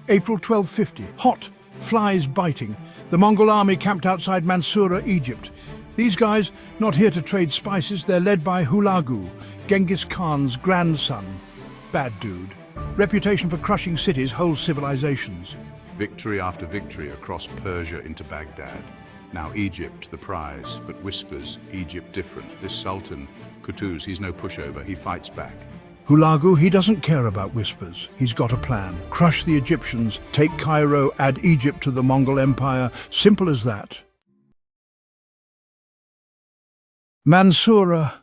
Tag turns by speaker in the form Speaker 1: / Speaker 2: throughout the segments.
Speaker 1: April 1250. Hot. Flies biting. The Mongol army camped outside Mansoura, Egypt. These guys, not here to trade spices, they're led by Hulagu, Genghis Khan's grandson. Bad dude. Reputation for crushing cities, whole civilizations.
Speaker 2: Victory after victory across Persia into Baghdad. Now Egypt, the prize, but whispers, Egypt different. This Sultan Qutuz, he's no pushover, he fights back.
Speaker 1: Hulagu, he doesn't care about whispers. He's got a plan. Crush the Egyptians, take Cairo, add Egypt to the Mongol Empire. Simple as that. Mansoura,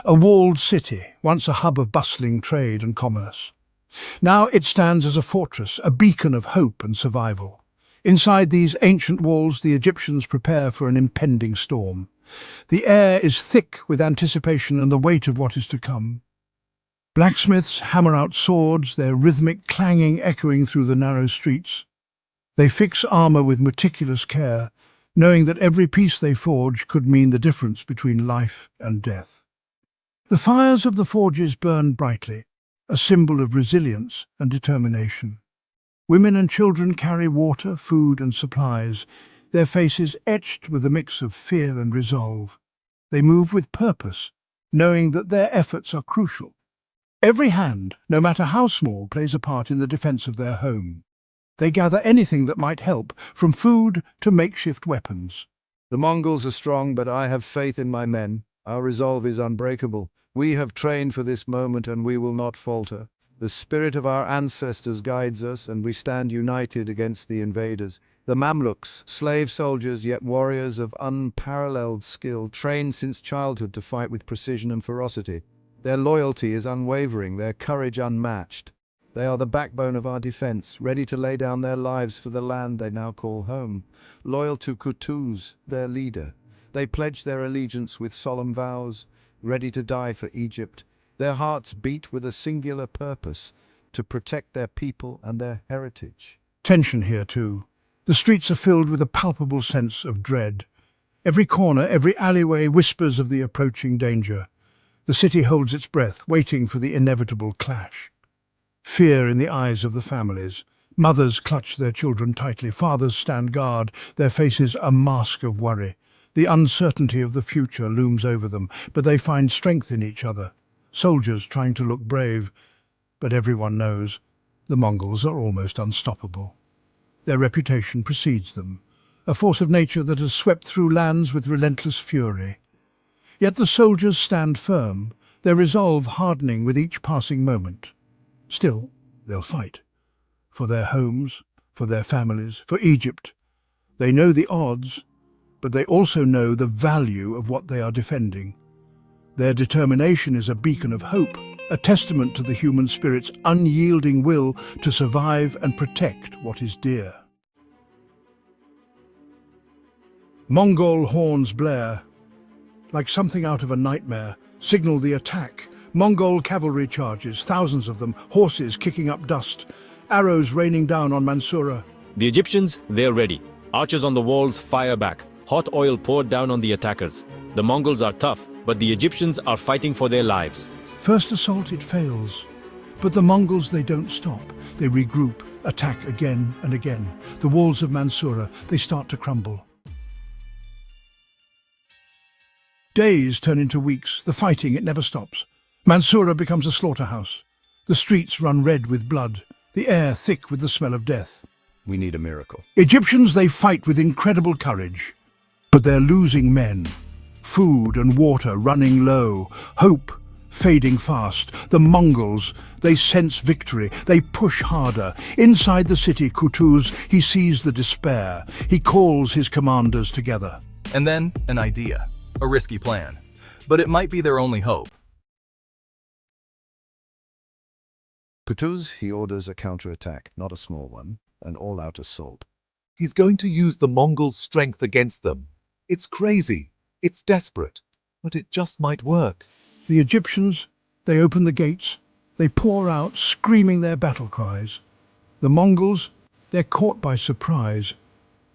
Speaker 1: a walled city, once a hub of bustling trade and commerce. Now it stands as a fortress, a beacon of hope and survival. Inside these ancient walls, the Egyptians prepare for an impending storm. The air is thick with anticipation and the weight of what is to come. Blacksmiths hammer out swords, their rhythmic clanging echoing through the narrow streets. They fix armor with meticulous care, knowing that every piece they forge could mean the difference between life and death. The fires of the forges burn brightly, a symbol of resilience and determination. Women and children carry water, food and supplies, their faces etched with a mix of fear and resolve. They move with purpose, knowing that their efforts are crucial. Every hand, no matter how small, plays a part in the defense of their home. They gather anything that might help, from food to makeshift weapons.
Speaker 3: The Mongols are strong, but I have faith in my men. Our resolve is unbreakable. We have trained for this moment and we will not falter. The spirit of our ancestors guides us and we stand united against the invaders. The Mamluks, slave soldiers yet warriors of unparalleled skill, trained since childhood to fight with precision and ferocity. Their loyalty is unwavering, their courage unmatched. They are the backbone of our defense, ready to lay down their lives for the land they now call home. Loyal to Qutuz, their leader, they pledge their allegiance with solemn vows, ready to die for Egypt. Their hearts beat with a singular purpose, to protect their people and their heritage.
Speaker 1: Tension here too. The streets are filled with a palpable sense of dread. Every corner, every alleyway whispers of the approaching danger. The city holds its breath, waiting for the inevitable clash. Fear in the eyes of the families. Mothers clutch their children tightly, fathers stand guard, their faces a mask of worry. The uncertainty of the future looms over them, but they find strength in each other. Soldiers trying to look brave, but everyone knows the Mongols are almost unstoppable. Their reputation precedes them, a force of nature that has swept through lands with relentless fury. Yet the soldiers stand firm, their resolve hardening with each passing moment. Still, they'll fight. For their homes, for their families, for Egypt. They know the odds, but they also know the value of what they are defending. Their determination is a beacon of hope, a testament to the human spirit's unyielding will to survive and protect what is dear. Mongol horns blare. Like something out of a nightmare, signal the attack. Mongol cavalry charges, thousands of them, horses kicking up dust, arrows raining down on Mansoura.
Speaker 4: The Egyptians, they're ready. Archers on the walls fire back. Hot oil poured down on the attackers. The Mongols are tough, but the Egyptians are fighting for their lives.
Speaker 1: First assault, it fails. But the Mongols, they don't stop. They regroup, attack again and again. The walls of Mansoura, they start to crumble. Days turn into weeks. The fighting, it never stops. Mansoura becomes a slaughterhouse. The streets run red with blood. The air thick with the smell of death.
Speaker 2: We need a miracle.
Speaker 1: Egyptians, they fight with incredible courage. But they're losing men. Food and water running low. Hope fading fast. The Mongols, they sense victory. They push harder. Inside the city, Qutuz, he sees the despair. He calls his commanders together.
Speaker 5: And then, an idea. A risky plan. But it might be their only hope.
Speaker 3: Qutuz, he orders a counterattack, not a small one, an all-out assault.
Speaker 6: He's going to use the Mongols' strength against them. It's crazy. It's desperate. But it just might work.
Speaker 1: The Egyptians, they open the gates. They pour out, screaming their battle cries. The Mongols, they're caught by surprise.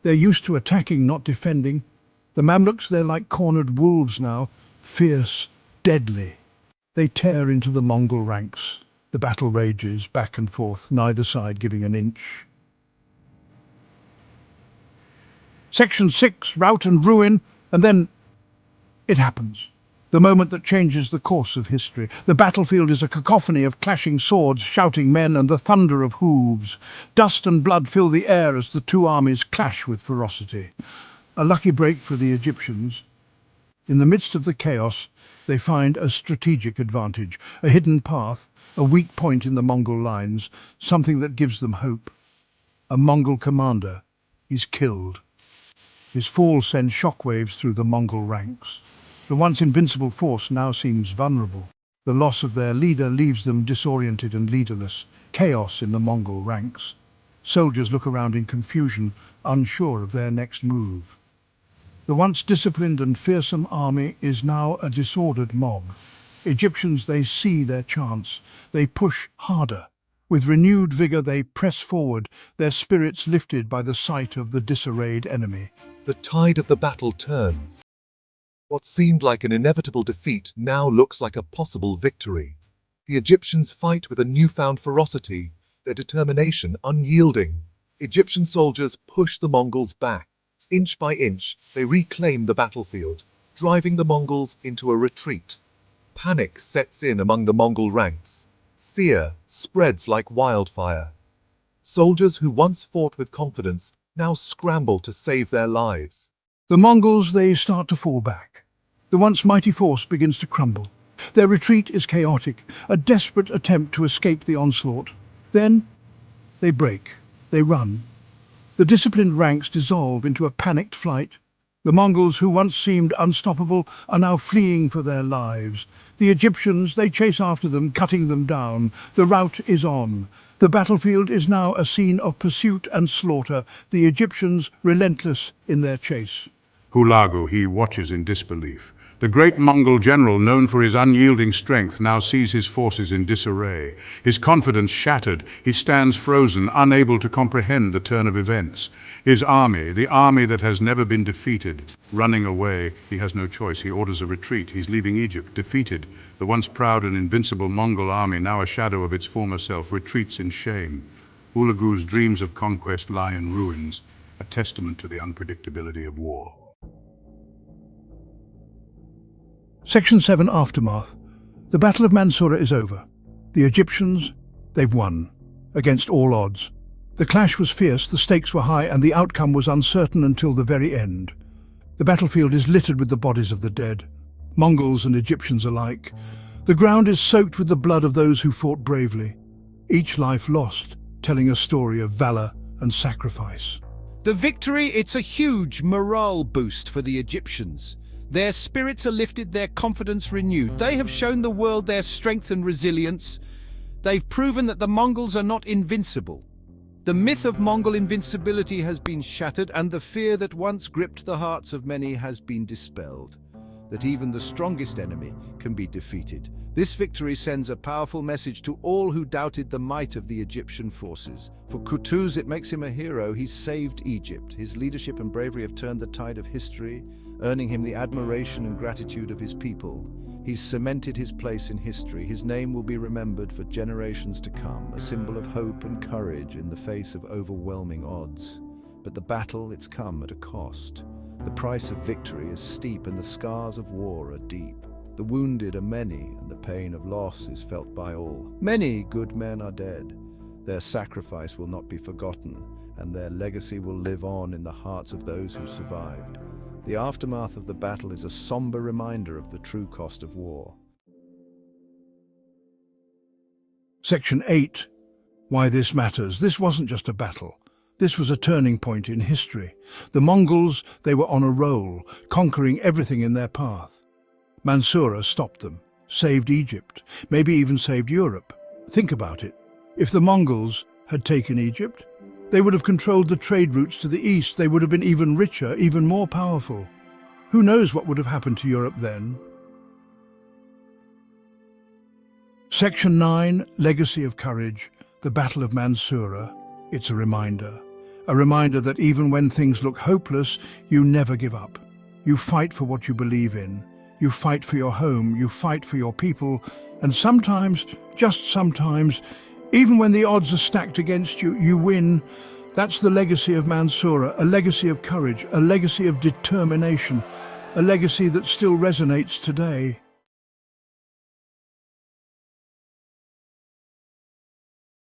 Speaker 1: They're used to attacking, not defending. The Mamluks, they're like cornered wolves now, fierce, deadly. They tear into the Mongol ranks. The battle rages back and forth, neither side giving an inch. Section 6, Rout and Ruin, and then it happens. The moment that changes the course of history. The battlefield is a cacophony of clashing swords, shouting men, and the thunder of hooves. Dust and blood fill the air as the two armies clash with ferocity. A lucky break for the Egyptians. In the midst of the chaos, they find a strategic advantage, a hidden path, a weak point in the Mongol lines, something that gives them hope. A Mongol commander is killed. His fall sends shockwaves through the Mongol ranks. The once invincible force now seems vulnerable. The loss of their leader leaves them disoriented and leaderless. Chaos in the Mongol ranks. Soldiers look around in confusion, unsure of their next move. The once disciplined and fearsome army is now a disordered mob. Egyptians, they see their chance. They push harder. With renewed vigor they press forward, their spirits lifted by the sight of the disarrayed enemy.
Speaker 6: The tide of the battle turns. What seemed like an inevitable defeat now looks like a possible victory. The Egyptians fight with a newfound ferocity, their determination unyielding. Egyptian soldiers push the Mongols back. Inch by inch, they reclaim the battlefield, driving the Mongols into a retreat. Panic sets in among the Mongol ranks. Fear spreads like wildfire. Soldiers who once fought with confidence now scramble to save their lives.
Speaker 1: The Mongols, they start to fall back. The once mighty force begins to crumble. Their retreat is chaotic, a desperate attempt to escape the onslaught. Then, they break. They run. The disciplined ranks dissolve into a panicked flight. The Mongols, who once seemed unstoppable, are now fleeing for their lives. The Egyptians, they chase after them, cutting them down. The rout is on. The battlefield is now a scene of pursuit and slaughter, the Egyptians relentless in their chase.
Speaker 2: Hulagu, he watches in disbelief. The great Mongol general, known for his unyielding strength, now sees his forces in disarray. His confidence shattered, he stands frozen, unable to comprehend the turn of events. His army, the army that has never been defeated, running away. He has no choice. He orders a retreat. He's leaving Egypt, defeated. The once proud and invincible Mongol army, now a shadow of its former self, retreats in shame. Hulagu's dreams of conquest lie in ruins, a testament to the unpredictability of war.
Speaker 1: Section 7, Aftermath. The Battle of Mansoura is over. The Egyptians, they've won, against all odds. The clash was fierce, the stakes were high, and the outcome was uncertain until the very end. The battlefield is littered with the bodies of the dead, Mongols and Egyptians alike. The ground is soaked with the blood of those who fought bravely, each life lost, telling a story of valor and sacrifice.
Speaker 7: The victory, it's a huge morale boost for the Egyptians. Their spirits are lifted, their confidence renewed. They have shown the world their strength and resilience. They've proven that the Mongols are not invincible. The myth of Mongol invincibility has been shattered, and the fear that once gripped the hearts of many has been dispelled. That even the strongest enemy can be defeated. This victory sends a powerful message to all who doubted the might of the Egyptian forces. For Qutuz, it makes him a hero. He's saved Egypt. His leadership and bravery have turned the tide of history, earning him the admiration and gratitude of his people. He's cemented his place in history. His name will be remembered for generations to come, a symbol of hope and courage in the face of overwhelming odds. But the battle, it's come at a cost. The price of victory is steep, and the scars of war are deep. The wounded are many, and the pain of loss is felt by all. Many good men are dead. Their sacrifice will not be forgotten, and their legacy will live on in the hearts of those who survived. The aftermath of the battle is a somber reminder of the true cost of war.
Speaker 1: Section 8. Why this matters. This wasn't just a battle. This was a turning point in history. The Mongols, they were on a roll, conquering everything in their path. Mansoura stopped them, saved Egypt, maybe even saved Europe. Think about it. If the Mongols had taken Egypt, they would have controlled the trade routes to the east. They would have been even richer, even more powerful. Who knows what would have happened to Europe then? Section 9, Legacy of Courage, the Battle of Mansoura. It's a reminder that even when things look hopeless, you never give up. You fight for what you believe in. You fight for your home, you fight for your people, and sometimes, just sometimes, even when the odds are stacked against you, you win. That's the legacy of Mansoura, a legacy of courage, a legacy of determination, a legacy that still resonates today.